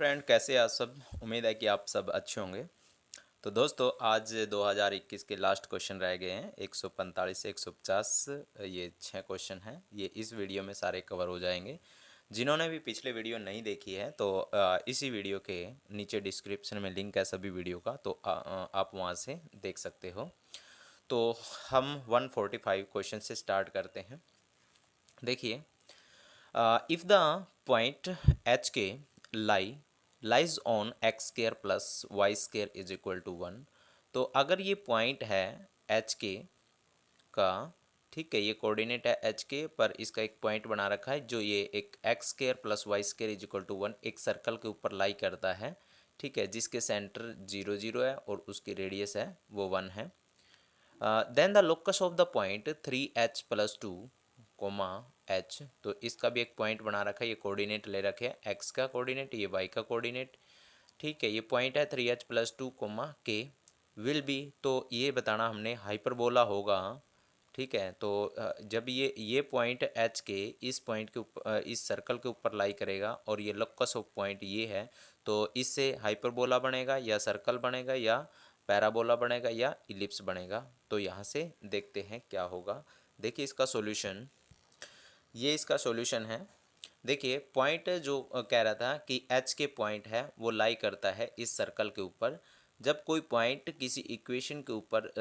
Friend, कैसे आप सब। उम्मीद है कि आप सब अच्छे होंगे। तो दोस्तों, आज 2021 के लास्ट क्वेश्चन रह गए हैं। 145 से 150 ये 6 क्वेश्चन हैं। ये इस वीडियो में सारे कवर हो जाएंगे। जिन्होंने भी पिछले वीडियो नहीं देखी है तो इसी वीडियो के नीचे डिस्क्रिप्शन में लिंक है सभी वीडियो का, तो आप वहाँ से देख सकते हो। तो हम 145 क्वेश्चन से स्टार्ट करते हैं। देखिए, if the point hk lie lies on x square plus y square is equal to 1। तो अगर ये पॉइंट है एच के का, ठीक है, ये कोऑर्डिनेट है एच के पर इसका एक पॉइंट बना रखा है जो ये एक X square plus Y square is equal to 1 एक सर्कल के ऊपर लाई करता है, ठीक है, जिसके सेंटर 0 0 है और उसकी रेडियस है वो 1 है। Then the locus of the point 3h+2 comma h। तो इसका भी एक पॉइंट बना रखा है, ये कोऑर्डिनेट ले रखे हैं, x का कोऑर्डिनेट, ये y का कोऑर्डिनेट, ठीक है। ये पॉइंट है 3h+2 coma k will be, तो ये बताना हमने हाइपरबोला होगा, ठीक है। तो जब ये पॉइंट एच के इस पॉइंट के ऊपर इस सर्कल के ऊपर लाई करेगा और ये लोकस ऑफ पॉइंट ये है, तो इससे हाइपरबोला बनेगा या सर्कल बनेगा या पैराबोला बनेगा या इलिप्स बनेगा। तो यहाँ से देखते हैं क्या होगा। देखिए इसका सॉल्यूशन, ये इसका सॉल्यूशन है। देखिए पॉइंट जो कह रहा था कि एच के पॉइंट है वो लाई करता है इस सर्कल के ऊपर। जब कोई पॉइंट किसी इक्वेशन के ऊपर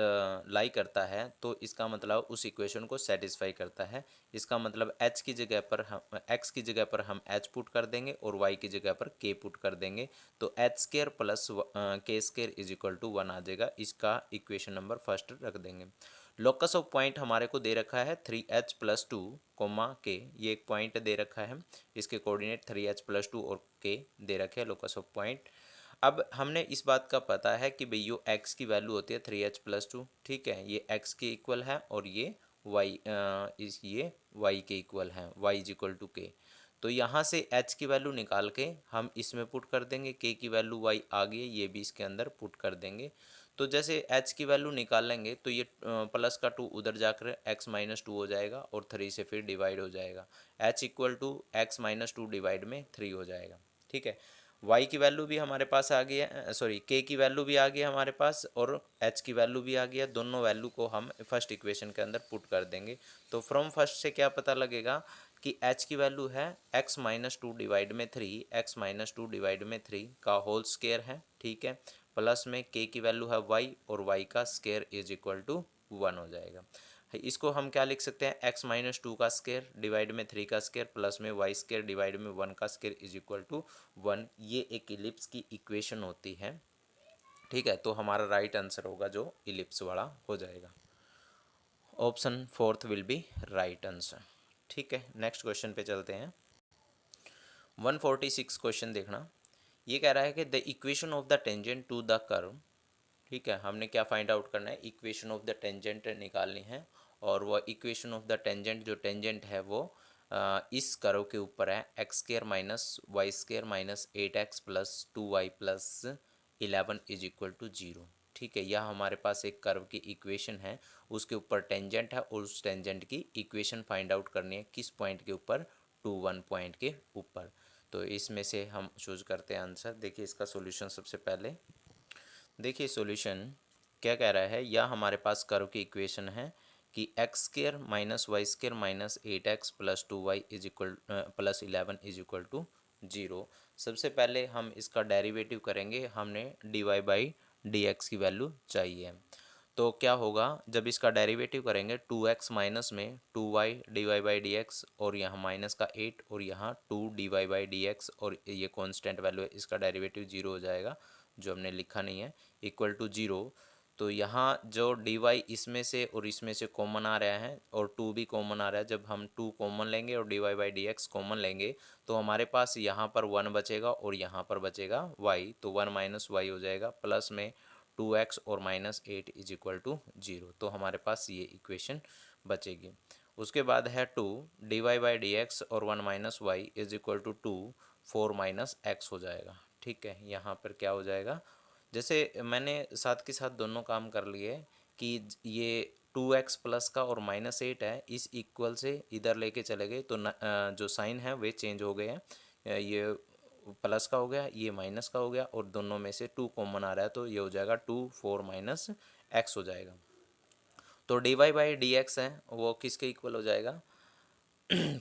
लाई करता है तो इसका मतलब उस इक्वेशन को सेटिस्फाई करता है। इसका मतलब एच की जगह पर हम एक्स की जगह पर हम एच पुट कर देंगे और वाई की जगह पर के पुट कर देंगे, तो एच स्केयर प्लस के स्केयर इज इक्वल टू 1 आ जाएगा। इसका इक्वेशन नंबर फर्स्ट रख देंगे। लोकस ऑफ पॉइंट हमारे को दे रखा है 3h+2 कोमा के, ये एक पॉइंट दे रखा है, इसके कोऑर्डिनेट 3h+2 और के दे रखे हैं लोकस ऑफ पॉइंट। अब हमने इस बात का पता है कि भाई यो x की वैल्यू होती है 3h+2, ठीक है, ये x के इक्वल है और ये y ये y के इक्वल है, y इज इक्वल टू के। तो यहाँ से h की वैल्यू निकाल के हम इसमें पुट कर देंगे, k की वैल्यू y आ गई है, ये भी इसके अंदर पुट कर देंगे। तो जैसे h की वैल्यू निकाल लेंगे तो ये प्लस का 2 उधर जाकर x-2 हो जाएगा और 3 से फिर डिवाइड हो जाएगा। h equal to x-2 divide में 3 हो जाएगा, ठीक है। y की वैल्यू भी हमारे पास आ गई है, सॉरी k की वैल्यू भी आ गई है हमारे पास और h की वैल्यू भी आ गई है। दोनों वैल्यू को हम फर्स्ट इक्वेशन के अंदर पुट कर देंगे। तो फ्रॉम फर्स्ट से क्या पता लगेगा कि h की वैल्यू है x-2 डिवाइड में 3, x-2 डिवाइड में 3 का होल स्क्वायर है, ठीक है, प्लस में k की वैल्यू है y और y का स्क्वायर इज इक्वल टू 1 हो जाएगा। इसको हम क्या लिख सकते हैं, x-2 का स्क्वायर डिवाइड में 3 का स्क्वायर प्लस में y स्क्वायर डिवाइड में 1 का स्क्वायर इज इक्वल टू 1। ये एक इलिप्स की इक्वेशन होती है, ठीक है। तो हमारा राइट आंसर होगा जो इलिप्स वाला हो जाएगा। Option fourth will be right answer, ठीक है। नेक्स्ट क्वेश्चन पे चलते हैं। 146 क्वेश्चन देखना। ये कह रहा है कि the equation of the tangent to the curve, ठीक है, हमने क्या फाइंड आउट करना है, इक्वेशन ऑफ द टेंजेंट निकालनी है। और वो इक्वेशन ऑफ द टेंजेंट, जो टेंजेंट है वो इस कर्व के ऊपर है X square minus Y square minus 8x plus 2y plus 11 is equal to 0, ठीक है। यह हमारे पास एक कर्व की इक्वेशन है, उसके ऊपर टेंजेंट है और उस टेंजेंट की इक्वेशन फाइंड आउट करनी है किस पॉइंट के ऊपर, 2 1 पॉइंट के ऊपर। तो इसमें से हम चूज करते हैं आंसर। देखिए इसका सॉल्यूशन सबसे पहले, देखिए सॉल्यूशन क्या कह रहा है, या हमारे पास कर्व की इक्वेशन है कि X square minus Y square minus 8x plus 2y is equal plus 11 is equal to 0। सबसे पहले हम इसका डेरिवेटिव करेंगे, हमने dy/dx की वैल्यू चाहिए। तो क्या होगा जब इसका डेरिवेटिव करेंगे, 2x माइनस में 2y dy/dx और यहाँ माइनस का 8 और यहाँ 2 dy/dx और ये कांस्टेंट वैल्यू है, इसका डेरिवेटिव 0 हो जाएगा, जो हमने लिखा नहीं है, इक्वल टू 0। तो यहाँ जो dy इसमें से और इसमें से कॉमन आ रहा है और 2 भी कॉमन आ रहा है। जब हम 2 कॉमन लेंगे और dy/dx कॉमन लेंगे तो हमारे पास यहाँ पर 1 बचेगा और यहाँ पर बचेगा y, तो 1 माइनस वाई हो जाएगा प्लस में 2x और माइनस 8 इज इक्वल टू 0। तो हमारे पास ये इक्वेशन बचेगी। उसके बाद है 2 dy/dx और 1 minus Y is equal to 2 4 minus x हो जाएगा, ठीक है। यहाँ पर क्या हो जाएगा, जैसे मैंने साथ के साथ दोनों काम कर लिए कि ये 2x प्लस का और माइनस 8 है, इस इक्वल से इधर लेके चले गए तो जो साइन है वे चेंज हो गए हैं। ये प्लस का हो गया, ये माइनस का हो गया, और दोनों में से 2 कॉमन आ रहा है तो ये हो जाएगा 2 4 माइनस एक्स हो जाएगा। तो D Y by D X है वो किसके इक्वल हो जाएगा,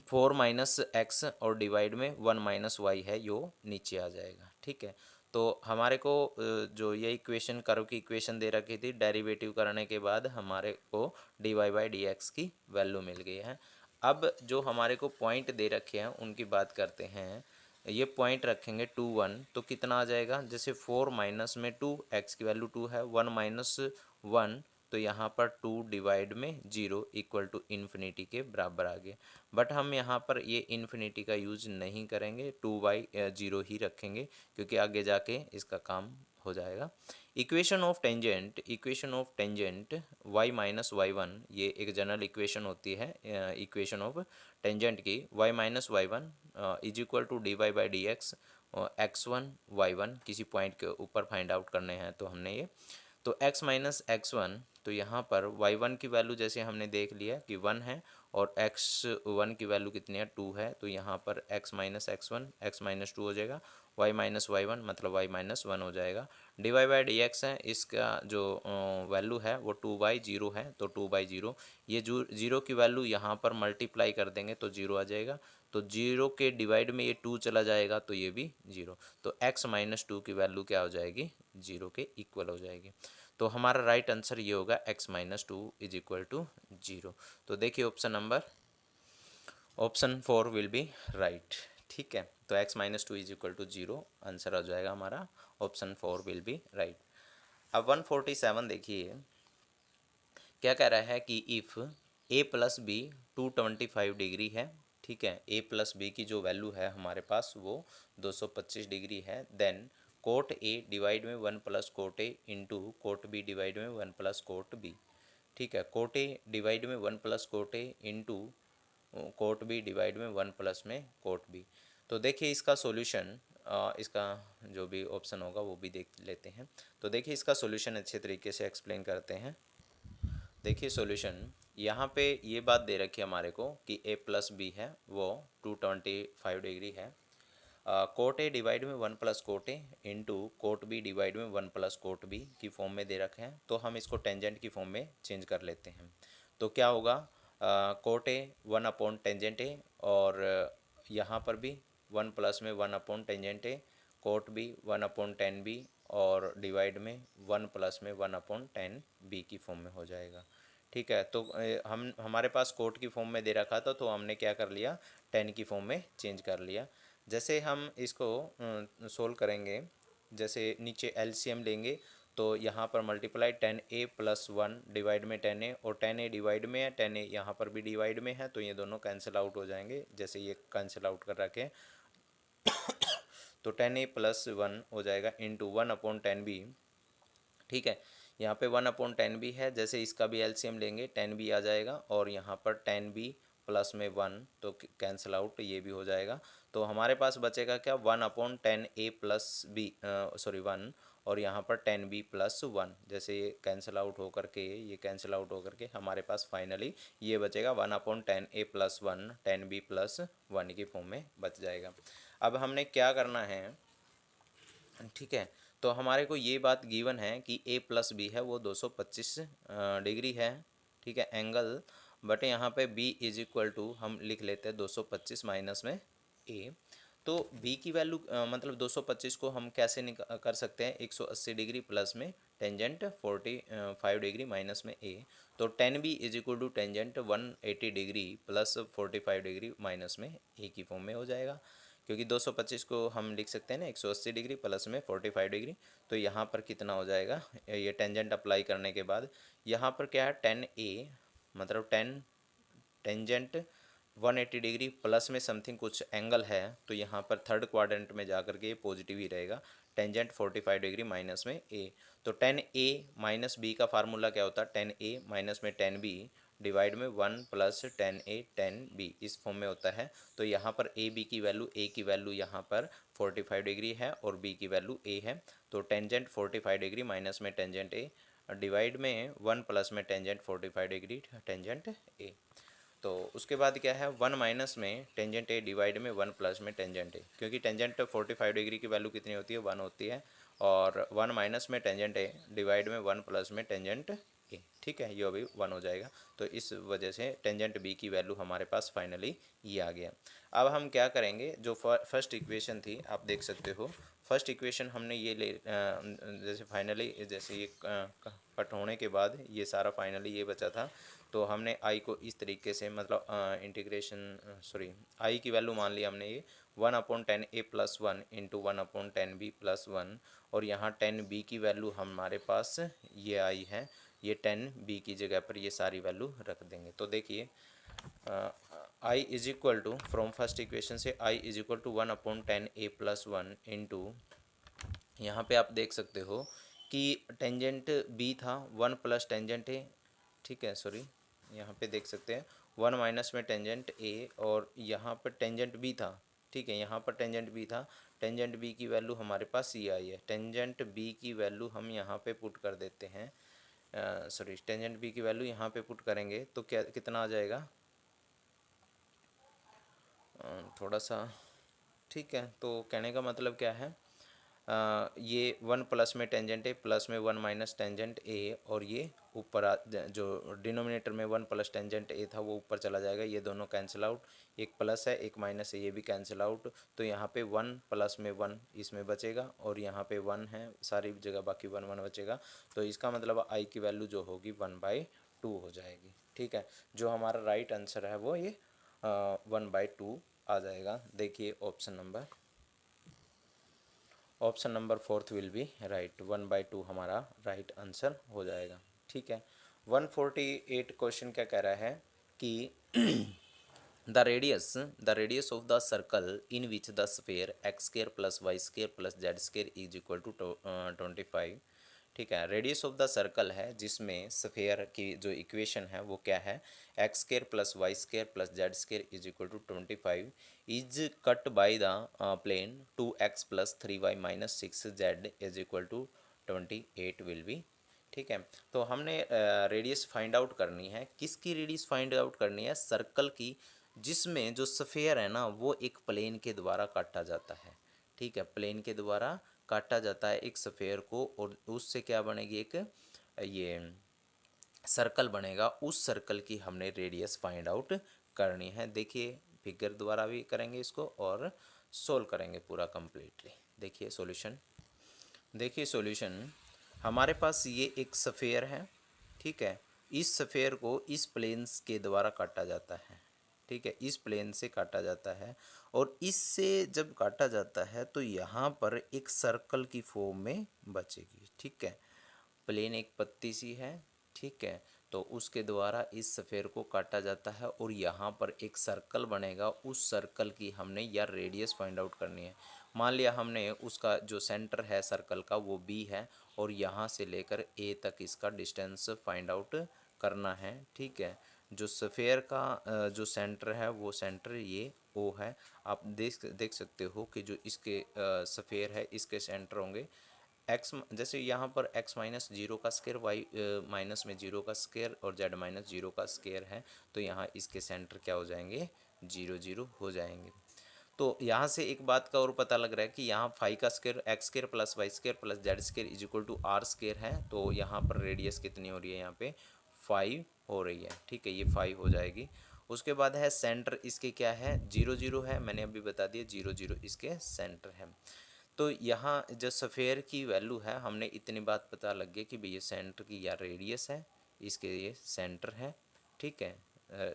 4 माइनस एक्स और डिवाइड में 1 माइनस वाई है, यो नीचे आ जाएगा। ठीक है, तो हमारे को जो ये इक्वेशन कर्व की इक्वेशन दे रखी थी, डेरिवेटिव करने के बाद हमारे को D Y by D X की वैल्यू मिल गई है। अब जो हमारे को पॉइंट दे रखे हैं उनकी बात करते हैं। ये पॉइंट रखेंगे 2 1 तो कितना आ जाएगा, जैसे 4 माइनस में 2, एक्स की वैल्यू 2 है, 1 माइनस 1 तो यहाँ पर 2 डिवाइड में 0 इक्वल टू इन्फिनिटी के बराबर आ गया। बट हम यहाँ पर ये इन्फिनिटी का यूज नहीं करेंगे, 2/0 ही रखेंगे क्योंकि आगे जाके इसका काम हो जाएगा। Equation of tangent y minus Y one, ये एक जनरल इक्वेशन होती है इक्वेशन ऑफ टेंजेंट की, y minus Y one is equal to D Y by D X, x1 y1 किसी पॉइंट के ऊपर फाइंड आउट करने हैं तो हमने ये, तो x माइनस एक्स वन, तो यहाँ पर y1 की वैल्यू जैसे हमने देख लिया कि 1 है और x1 की वैल्यू कितनी है 2 है, तो यहाँ पर x minus X one x minus 2 हो जाएगा, y माइनस वाई वन मतलब y माइनस 1 हो जाएगा। D Y by D X है, इसका जो वैल्यू है वो 2/0 है, तो 2/0 ये जो 0 की वैल्यू यहाँ पर मल्टीप्लाई कर देंगे तो 0 आ जाएगा, तो 0 के डिवाइड में ये 2 चला जाएगा तो ये भी 0, तो x माइनस 2 की वैल्यू क्या हो जाएगी, 0 के इक्वल हो जाएगी। तो हमारा राइट आंसर ये होगा x minus 2 is equal to 0। तो देखिए ऑप्शन 4 विल बी राइट। ठीक है, तो x minus 2 is equal to 0 answer हो जाएगा हमारा, ऑप्शन 4 विल बी राइट। अब 147 देखिए क्या कह रहा है कि if a plus B 225 degree है, ठीक है, a प्लस बी की जो वैल्यू है हमारे पास वो 225 डिग्री है, देन कोट a डिवाइड में 1 plus coat a into coat b divide में 1 प्लस कोट b। ठीक है, कोट a डिवाइड में 1 plus coat a into coat b divide में 1 प्लस में कोट b। तो देखिए इसका सॉल्यूशन, इसका जो भी ऑप्शन होगा वो भी देख लेते हैं। तो देखिए इसका सॉल्यूशन अच्छे तरीके से एक्सप्लेन करते हैं। देखिए सॉल्यूशन, यहाँ पे ये बात दे रखी है हमारे को कि a प्लस बी है वो 225 डिग्री है, कोट ए डिवाइड में 1 plus cot A into cot B divide में 1 प्लस कोट बी की फॉर्म में दे रखे हैं, तो हम इसको टेंजेंट की फॉर्म में चेंज कर लेते हैं। तो क्या होगा, cot A 1 upon tangent A, और यहाँ पर भी 1 प्लस में 1 upon tangent A, cot B 1 upon tan B, और डिवाइड में 1 प्लस में 1 अपॉन टेन बी की फॉर्म में हो जाएगा। ठीक है, तो हम हमारे पास कोट की फॉर्म में दे रखा था तो हमने क्या कर लिया, टेन की फॉर्म में चेंज कर लिया। जैसे हम इसको सोल्व करेंगे, जैसे नीचे एलसीएम लेंगे तो यहाँ पर मल्टीप्लाई 10a प्लस 1 डिवाइड में 10a, और 10a डिवाइड में है 10a यहाँ पर भी डिवाइड में है, तो ये दोनों कैंसिल आउट हो जाएंगे, जैसे ये कैंसिल आउट कर रखे हैं। तो 10a प्लस 1 हो जाएगा इंटू 1 अपॉन 10b। ठीक है, यहाँ पे 1 अपॉन 10b है, जैसे इसका भी एलसीएम लेंगे 10b आ जाएगा, और यहाँ पर 10b प्लस में 1 तो कैंसिल आउट ये भी हो जाएगा। तो हमारे पास बचेगा क्या, 1 upon 10a plus B, sorry 1, और यहाँ पर 10b प्लस 1, जैसे ये कैंसिल आउट होकर के ये कैंसिल आउट होकर के हमारे पास फाइनली ये बचेगा 1 upon 10a plus 1 10b plus 1 की फॉर्म में बच जाएगा। अब हमने क्या करना है, ठीक है, तो हमारे को ये बात गिवन है कि a प्लस बी है वो 225 डिग्री है, ठीक है, एंगल, बट यहाँ पे b इज इक्वल टू हम लिख लेते हैं 225 माइनस में a। तो b की वैल्यू मतलब 225 को हम कैसे कर सकते हैं, 180 डिग्री प्लस में टेंजेंट 45 डिग्री माइनस में a, तो 10b is equal to tangent 180 degree plus 45 degree minus में a की फॉर्म में हो जाएगा, क्योंकि 225 को हम लिख सकते हैं ना 180 डिग्री प्लस में 45 डिग्री। तो यहाँ पर कितना हो जाएगा, ये टेंजेंट अप्लाई करने के बाद यहाँ पर क्या है 10a मतलब 10 टेंजेंट 180 डिग्री प्लस में समथिंग कुछ एंगल है, तो यहाँ पर थर्ड क्वाड्रेंट में जाकर के पॉजिटिव ही रहेगा, टेंजेंट 45 डिग्री माइनस में a। तो 10a माइनस b का फार्मूला क्या होता है, 10a माइनस में 10b डिवाइड में 1 प्लस 10a 10b इस फॉर्म में होता है। तो यहाँ पर a की वैल्यू यहाँ पर 45 डिग्री है और b की वैल्यू a है, तो टेंजेंट 45 डिग्री माइनस में टेंजेंट a डिवाइड में 1 प्लस में टेंजेंट 45 डिग्री टेंजेंट a। तो उसके बाद क्या है, 1 माइनस में टेंजेंट ए डिवाइड में 1 प्लस में टेंजेंट ए, क्योंकि टेंजेंट 45 डिग्री की वैल्यू कितनी होती है, 1 होती है, और 1 माइनस में टेंजेंट ए डिवाइड में 1 प्लस में टेंजेंट ए, ठीक है, ये अभी 1 हो जाएगा। तो इस वजह से टेंजेंट बी की वैल्यू हमारे पास फाइनली ये आ गया। अब हम क्या करेंगे, जो फर्स्ट इक्वेशन थी आप देख सकते हो, फर्स्ट इक्वेशन हमने ये जैसे फाइनली जैसे ये कट होने के बाद ये सारा फाइनली ये बचा था, तो हमने आई को इस तरीके से मतलब आई की वैल्यू मान ली हमने ये 1/10a+1 इंटू 1/10b+1, और यहाँ 10b की वैल्यू हमारे पास ये आई है, ये 10b की जगह पर ये सारी वैल्यू रख देंगे। तो देखिए I is equal to, from first equation से I is equal to 1/10a+1 into, यहाँ पे आप देख सकते हो कि टेंजेंट बी था 1 प्लस टेंजेंट ए, ठीक है, सॉरी यहाँ पे देख सकते हैं 1 माइनस में टेंजेंट ए, और यहाँ पर टेंजेंट बी था, ठीक है, यहाँ पर टेंजेंट बी था, टेंजेंट बी की वैल्यू हमारे पास ये आई है, टेंजेंट बी की वैल्यू हम यहाँ पे पुट कर देते हैं, सॉरी टेंजेंट बी की वैल्यू यहाँ पे पुट करेंगे तो क्या कितना आ जाएगा, थोड़ा सा, ठीक है, तो कहने का मतलब क्या है, ये 1 प्लस में टेंजेंट ए प्लस में 1 माइनस टेंजेंट ए, और ये ऊपर जो डिनोमिनेटर में 1 प्लस टेंजेंट ए था वो ऊपर चला जाएगा, ये दोनों कैंसिल आउट, एक प्लस है एक माइनस है, ये भी कैंसिल आउट, तो यहाँ पे 1 प्लस में 1 इसमें बचेगा, और यहाँ पे 1 है सारी जगह, बाकी 1 बचेगा, तो इसका मतलब आई की वैल्यू जो होगी 1/2 हो जाएगी, ठीक है। जो हमारा राइट आंसर है वो ये 1/2 आ जाएगा। देखिए option number fourth will be right, 1/2 हमारा राइट आंसर हो जाएगा, ठीक है। 148 क्वेश्चन क्या कह रहा है कि the radius of the circle in which the sphere X square plus Y square plus Z square is equal to 25, ठीक है। रेडियस ऑफ द सर्कल है जिसमें स्फीयर की जो इक्वेशन है वो क्या है, X square plus Y square plus Z square is equal to 25 is cut by the plane 2x plus 3y minus 6z is equal to 28 will be, ठीक है। तो हमने रेडियस फाइंड आउट करनी है, किसकी रेडियस फाइंड आउट करनी है, circle की, जिसमें जो स्फीयर है ना वो एक प्लेन के द्वारा काटा जाता है, ठीक है, प्लेन के द्वारा काटा जाता है एक स्फीयर को, और उससे क्या बनेगी, एक ये सर्कल बनेगा, उस सर्कल की हमने रेडियस फाइंड आउट करनी है। देखिए फिगर द्वारा भी करेंगे इसको और सोल्व करेंगे पूरा कंप्लीटली। देखिए सॉल्यूशन, देखिए सॉल्यूशन, हमारे पास ये एक स्फीयर है, ठीक है, इस स्फीयर को इस प्लेन्स के द्वारा काटा जाता है, ठीक है, इस प्लेन से काटा जाता है, और इससे जब काटा जाता है तो यहाँ पर एक सर्कल की फॉर्म में बचेगी, ठीक है, प्लेन एक पत्ती सी है, ठीक है, तो उसके द्वारा इस स्फीयर को काटा जाता है और यहाँ पर एक सर्कल बनेगा, उस सर्कल की हमने यार रेडियस फाइंड आउट करनी है। मान लिया हमने उसका जो सेंटर है सर्कल का वो बी है, और यहाँ से लेकर ए तक इसका डिस्टेंस फाइंड आउट करना है, ठीक है। जो स्फीयर का जो सेंटर है वो सेंटर ये ओ है, आप देख सकते हो कि जो इसके स्फीयर है इसके सेंटर होंगे एक्स, जैसे यहाँ पर एक्स माइनस जीरो का स्क्वायर, वाई माइनस में जीरो का स्क्वायर और जेड माइनस जीरो का स्क्वायर है, तो यहाँ इसके सेंटर क्या हो जाएंगे, 0 0 हो जाएंगे। तो यहाँ से एक बात का और पता लग रहा है कि यहाँ फाई का square X square plus Y square plus Z square is equal to R square है, तो यहाँ पर रेडियस कितनी हो रही है, यहाँ पे 5 हो रही है, ठीक है, ये 5 हो जाएगी। उसके बाद है सेंटर इसके क्या है, 0 0 है, मैंने अभी बता दिया 0 0 इसके सेंटर है। तो यहाँ जो स्फीयर की वैल्यू है, हमने इतनी बात पता लग गई कि भई ये सेंटर की या रेडियस है, इसके ये सेंटर है, ठीक है,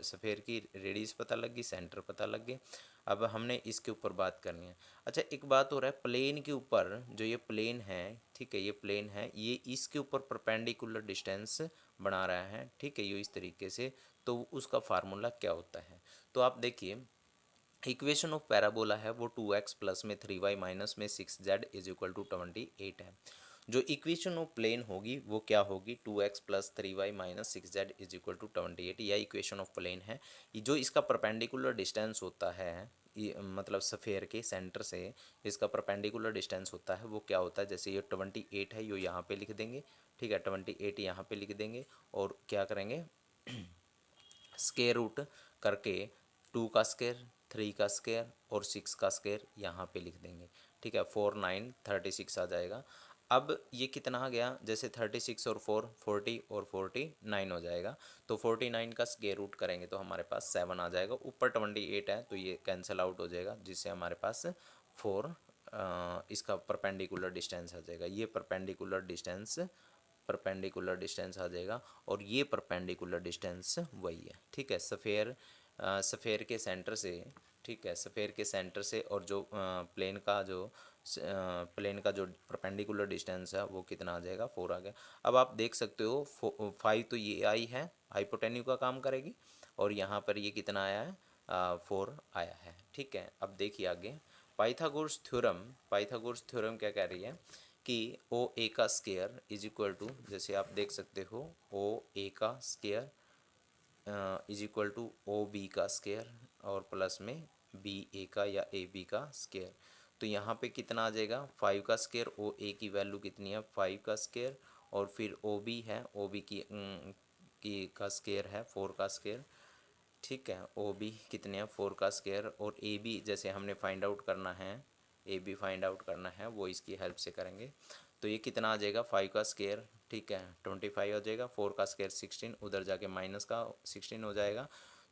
स्फीयर की रेडियस पता लग गई, सेंटर पता लग गए। अब हमने इसके ऊपर बात करनी है। अच्छा एक बात हो रहा है, प्लेन के ऊपर जो ये प्लेन है, ठीक है, ये प्लेन है, ये इसके ऊपर परपेंडिकुलर डिस्टेंस बना रहा है, ठीक है, ये इस तरीके से, तो उसका फार्मूला क्या होता है, तो आप देखिए इक्वेशन ऑफ पैराबोला है वो 2x प्लस में 3y माइनस में 6z इज इक्वल टू 28 है। जो इक्वेशन ऑफ प्लेन होगी वो क्या होगी, 2x plus 3y minus 6z is equal to 28, यह इक्वेशन ऑफ प्लेन है। जो इसका परपेंडिकुलर डिस्टेंस होता है, ये मतलब स्फीयर के सेंटर से इसका परपेंडिकुलर डिस्टेंस होता है वो क्या होता है, जैसे ये 28 है, ये यहाँ पे लिख देंगे, ठीक है, 28 यहाँ पे लिख देंगे, और क्या करेंगे स्केयर रूट करके 2 का स्केयर, 3 का स्केयर और 6 का स्केयर यहाँ पे लिख देंगे। ठीक है, 4 9 36 आ जाएगा। अब ये कितना आ गया, जैसे 36 और 4 40 और 49 हो जाएगा। तो 49 का स्केयर रूट करेंगे तो हमारे पास 7 आ जाएगा। ऊपर 28 है तो ये कैंसिल आउट हो जाएगा, जिससे हमारे पास 4 इसका परपेंडिकुलर डिस्टेंस आ जाएगा। ये परपेंडिकुलर डिस्टेंस आ जाएगा और ये परपेंडिकुलर डिस्टेंस वही है। ठीक है, सफ़ेयर के सेंटर से, ठीक है, सफ़ेयर के सेंटर से और जो प्लेन का जो परपेंडिकुलर डिस्टेंस है वो कितना आ जाएगा, 4 आ गया। अब आप देख सकते हो 5 तो ये आई है, हाइपोटेन्यू का काम करेगी, और यहाँ पर ये कितना आया है, 4 आया है। ठीक है, अब देखिए आगे पाइथागोरस थ्योरम क्या कह रही है कि ओ ए का स्केयर इज इक्वल टू, जैसे आप देख सकते हो ओ ए का square is equal to O B का स्केयर और प्लस में बी ए का या ए बी का स्केयर। तो यहाँ पे कितना आ जाएगा, 5 का स्केयर, ओ ए की वैल्यू कितनी है 5 का स्केयर, और फिर ओ बी है, ओ बी की का स्केयर है 4 का स्केयर। ठीक है, ओ बी कितने हैं 4 का स्केयर, और ए बी जैसे हमने फाइंड आउट करना है, ए बी फाइंड आउट करना है वो इसकी हेल्प से करेंगे। तो ये कितना आ जाएगा 5 का स्केयर, ठीक है 25 हो जाएगा, 4 का स्केयर 16, उधर जाके माइनस का 16 हो जाएगा,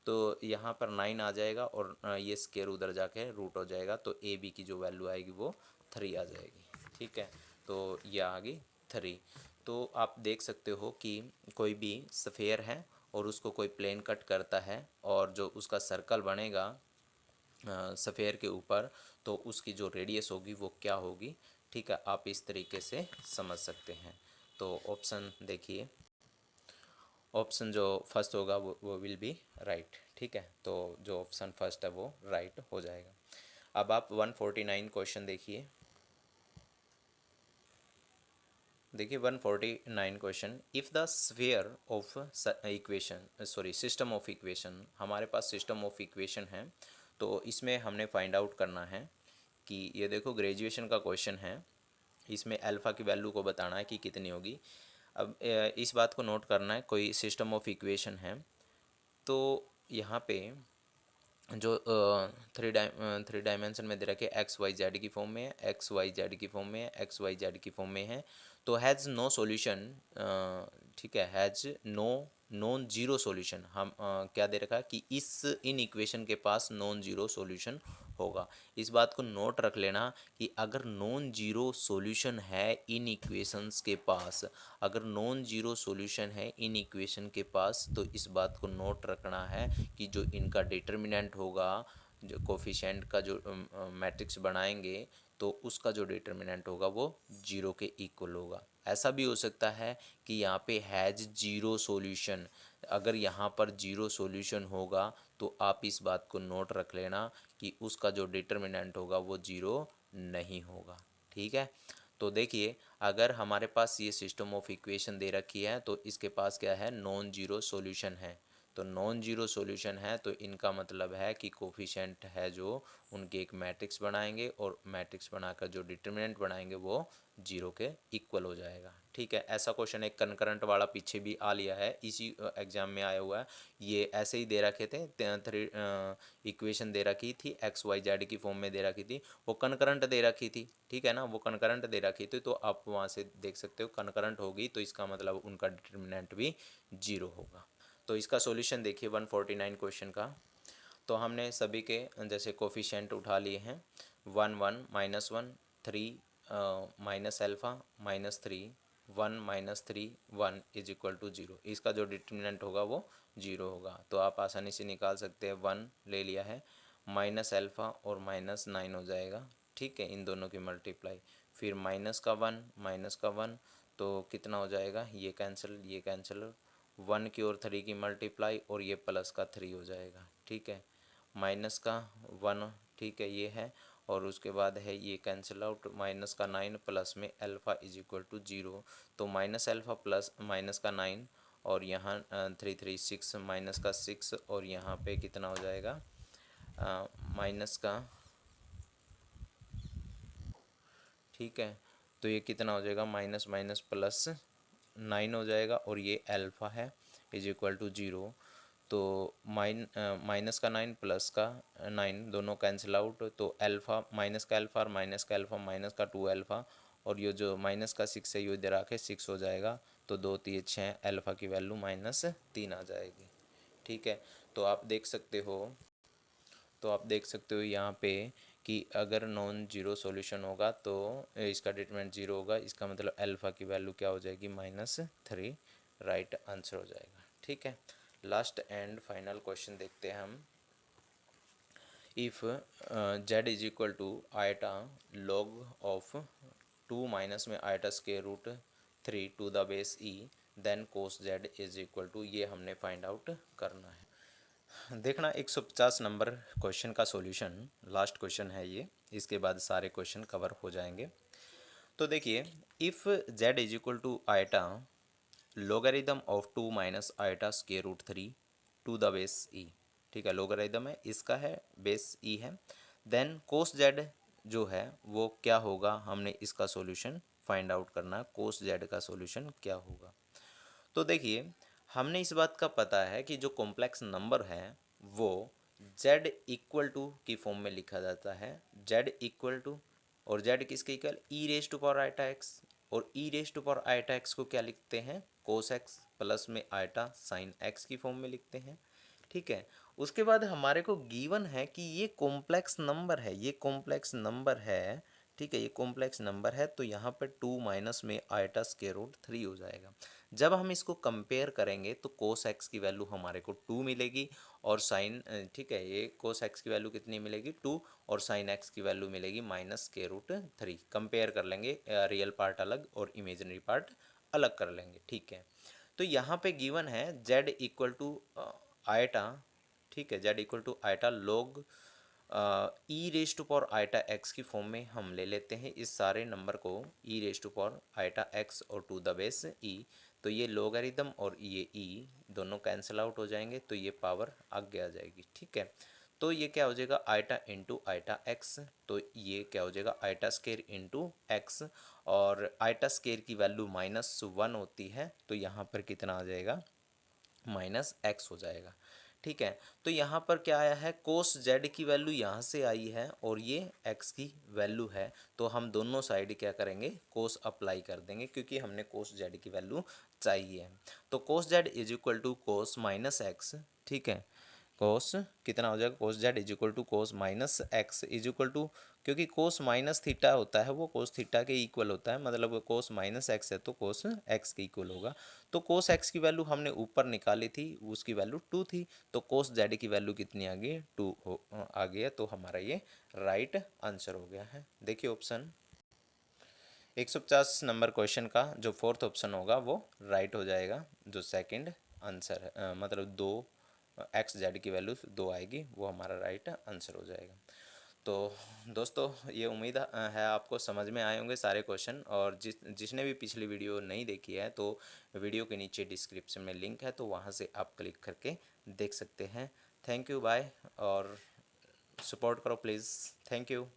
तो यहाँ पर 9 आ जाएगा, और ये स्केयर उधर जाके रूट हो जाएगा, तो ए बी की जो वैल्यू आएगी वो 3 आ जाएगी। ठीक है, तो ये आ गई 3। तो आप देख सकते हो कि कोई भी सफ़ेयर है और उसको कोई प्लेन कट करता है, और जो उसका सर्कल बनेगा सफ़ेयर के ऊपर, तो उसकी जो रेडियस होगी वो क्या होगी। ठीक है, आप इस तरीके से समझ सकते हैं। तो ऑप्शन देखिए, ऑप्शन जो फर्स्ट होगा वो विल बी राइट। ठीक है, तो जो ऑप्शन फर्स्ट है वो राइट हो जाएगा। अब आप 149 क्वेश्चन देखिए। देखिए 149 question, if the sphere of equation system of equation, हमारे पास सिस्टम ऑफ इक्वेशन है, तो इसमें हमने फाइंड आउट करना है कि ये देखो ग्रेजुएशन का क्वेश्चन है, इसमें अल्फ़ा की वैल्यू को बताना है कि कितनी होगी। अब इस बात को नोट करना है, कोई सिस्टम ऑफ इक्वेशन है तो यहाँ पे जो थ्री डायमेंशन में दे रखे एक्स वाई जेड की फॉर्म में है, एक्स वाई जेड की फॉर्म में है, एक्स वाई जेड की फॉर्म में है, तो हैज़ नो सॉल्यूशन। ठीक है, has no non zero solution. हम क्या दे रखा है कि इन इक्वेशन के पास नॉन जीरो सॉल्यूशन होगा। इस बात को नोट रख लेना कि अगर नॉन जीरो सॉल्यूशन है इन इक्वेशंस के पास, अगर नॉन जीरो सॉल्यूशन है इन इक्वेशन के पास, तो इस बात को नोट रखना है कि जो इनका डिटर्मिनेंट होगा, जो कोफिशिएंट का जो मैट्रिक्स बनाएंगे, तो उसका जो डिटर्मिनेंट होगा वो जीरो के इक्वल होगा। ऐसा भी हो सकता है कि यहाँ पे हैज़ जीरो सॉल्यूशन, अगर यहाँ पर जीरो सॉल्यूशन होगा तो आप इस बात को नोट रख लेना कि उसका जो डिटर्मिनेंट होगा वो जीरो नहीं होगा। ठीक है, तो देखिए अगर हमारे पास ये सिस्टम ऑफ इक्वेशन दे रखी है तो इसके पास क्या है, नॉन जीरो सॉल्यूशन है। तो नॉन जीरो सॉल्यूशन है तो इनका मतलब है कि कोफिशिएंट है जो उनके एक मैट्रिक्स बनाएंगे, और मैट्रिक्स बनाकर जो डिटर्मिनेंट बनाएंगे वो जीरो के इक्वल हो जाएगा। ठीक है, ऐसा क्वेश्चन एक कनकरेंट वाला पीछे भी आ लिया है, इसी एग्जाम में आया हुआ है। ये ऐसे ही दे रखे थे, थ्री इक्वेशन दे रखी थी, एक्स वाई जेड की फॉर्म में दे रखी थी, वो कनकरेंट दे रखी थी। ठीक है ना, वो कनकरेंट दे रखी थी, तो आप वहाँ से देख सकते हो कनकरेंट होगी तो इसका मतलब उनका डिटर्मिनेंट भी जीरो होगा। तो इसका सॉल्यूशन देखिए 149 क्वेश्चन का। तो हमने सभी के जैसे कोफिशिएंट उठा लिए हैं, 1 1 -1 3 minus alpha -3 1 -3 1 is equal to 0। इसका जो डिटर्मिनेंट होगा वो 0 होगा। तो आप आसानी से निकाल सकते हैं, 1 ले लिया है, माइनस एल्फ़ा और -9 हो जाएगा। ठीक है, इन दोनों की मल्टीप्लाई, फिर माइनस का 1 तो कितना हो जाएगा, ये कैंसिल 1 की और 3 की मल्टीप्लाई, और ये प्लस का 3 हो जाएगा। ठीक है, माइनस का 1, ठीक है ये है, और उसके बाद है ये कैंसिल आउट, माइनस का 9 प्लस में अल्फ़ा इज इक्वल टू 0, तो माइनस अल्फ़ा प्लस माइनस का 9, और यहाँ 3 3 6 माइनस का 6, और यहाँ पे कितना हो जाएगा माइनस का, ठीक है, तो ये कितना हो जाएगा माइनस माइनस प्लस 9 हो जाएगा, और ये अल्फ़ा है इज इक्वल टू 0। तो माइनस का 9 प्लस का 9 दोनों कैंसिल आउट, तो अल्फ़ा माइनस का अल्फ़ा और माइनस का अल्फ़ा माइनस का 2 अल्फ़ा, और ये जो माइनस का 6 है ये इधर आके 6 हो जाएगा, तो 2 3 6 अल्फ़ा की वैल्यू -3 आ जाएगी। ठीक है, तो आप देख सकते हो यहाँ पे कि अगर नॉन जीरो सॉल्यूशन होगा तो इसका डिटरमिनेंट जीरो होगा, इसका मतलब अल्फ़ा की वैल्यू क्या हो जाएगी -3, राइट आंसर हो जाएगा। ठीक है, लास्ट एंड फाइनल क्वेश्चन देखते हैं हम। If z is equal to iota log of 2 minus में iota square root 3 to the base e, then cos z is equal to, ये हमने फाइंड आउट करना है। देखना 150 नंबर क्वेश्चन का सॉल्यूशन, लास्ट क्वेश्चन है ये, इसके बाद सारे क्वेश्चन कवर हो जाएंगे। तो देखिए, if z is equal to iota logarithm of 2 minus iota square root 3 to the base E, ठीक है, लोगारिथम है, इसका है बेस ई है, देन कोस जेड जो है वो क्या होगा, हमने इसका सॉल्यूशन फाइंड आउट करना है, कोस जेड का सॉल्यूशन क्या होगा। तो देखिए, हमने इस बात का पता है कि जो कॉम्प्लेक्स नंबर है वो z इक्वल टू की फॉर्म में लिखा जाता है, z इक्वल टू, और z किसके equal, E raise to power iota X, और E raise to power iota X को क्या लिखते हैं, कोस एक्स प्लस में आयटा साइन एक्स की फॉर्म में लिखते हैं। ठीक है, उसके बाद हमारे को गिवन है कि ये कॉम्प्लेक्स नंबर है, ये कॉम्प्लेक्स नंबर है, ठीक है, ये कॉम्प्लेक्स नंबर है, तो यहाँ पर 2 माइनस में आयटा स्क्वायर रूट 3 हो जाएगा। जब हम इसको कंपेयर करेंगे तो कोस एक्स की वैल्यू हमारे को 2 मिलेगी, और साइन, ठीक है, ये कोस एक्स की वैल्यू कितनी मिलेगी 2, और साइन एक्स की वैल्यू मिलेगी -√3। कंपेयर कर लेंगे, रियल पार्ट अलग और इमेजिनरी पार्ट अलग कर लेंगे। ठीक है, तो यहाँ पे गिवन है z इक्वल टू आयटा, ठीक है, z equal to iota log E raise to power iota X की फॉर्म में हम ले लेते हैं इस सारे नंबर को, E raise to power iota X और टू द बेस ई, तो ये लोगारिथम और ये ई दोनों कैंसिल आउट हो जाएंगे, तो ये पावर आगे आ जाएगी। ठीक है, तो ये क्या हो जाएगा, आयटा इंटू आयटा एक्स, तो ये क्या हो जाएगा, आयटा स्केयर इंटू एक्स, और आयटा स्केयर की वैल्यू -1 होती है, तो यहाँ पर कितना आ जाएगा, -x हो जाएगा। ठीक है, तो यहाँ पर क्या आया है, कोस z की वैल्यू यहाँ से आई है और ये x की वैल्यू है, तो हम दोनों साइड क्या करेंगे, कोस अप्लाई कर देंगे, क्योंकि हमने कोस z की वैल्यू चाहिए। तो cos z is equal to cos -x, ठीक है, कोस कितना हो जाएगा, cos z is equal to cos -x is equal to, क्योंकि कोस माइनस थीटा होता है वो कोस थीटा के इक्वल होता है, मतलब कोस -x है तो कोस x के इक्वल होगा। तो कोस x की वैल्यू हमने ऊपर निकाली थी, उसकी वैल्यू 2 थी, तो कोस z की वैल्यू कितनी आ गई, 2 आ गया, तो हमारा ये राइट आंसर हो गया है। देखिए ऑप्शन 150 नंबर क्वेश्चन का जो फोर्थ ऑप्शन होगा वो राइट हो जाएगा, जो सेकंड आंसर है, मतलब 2 एक्स जेड की वैल्यू 2 आएगी, वो हमारा राइट आंसर हो जाएगा। तो दोस्तों, ये उम्मीद है आपको समझ में आए होंगे सारे क्वेश्चन, और जिसने भी पिछली वीडियो नहीं देखी है तो वीडियो के नीचे डिस्क्रिप्शन में लिंक है, तो वहाँ से आप क्लिक करके देख सकते हैं। थैंक यू, बाय, और सपोर्ट करो प्लीज़, थैंक यू।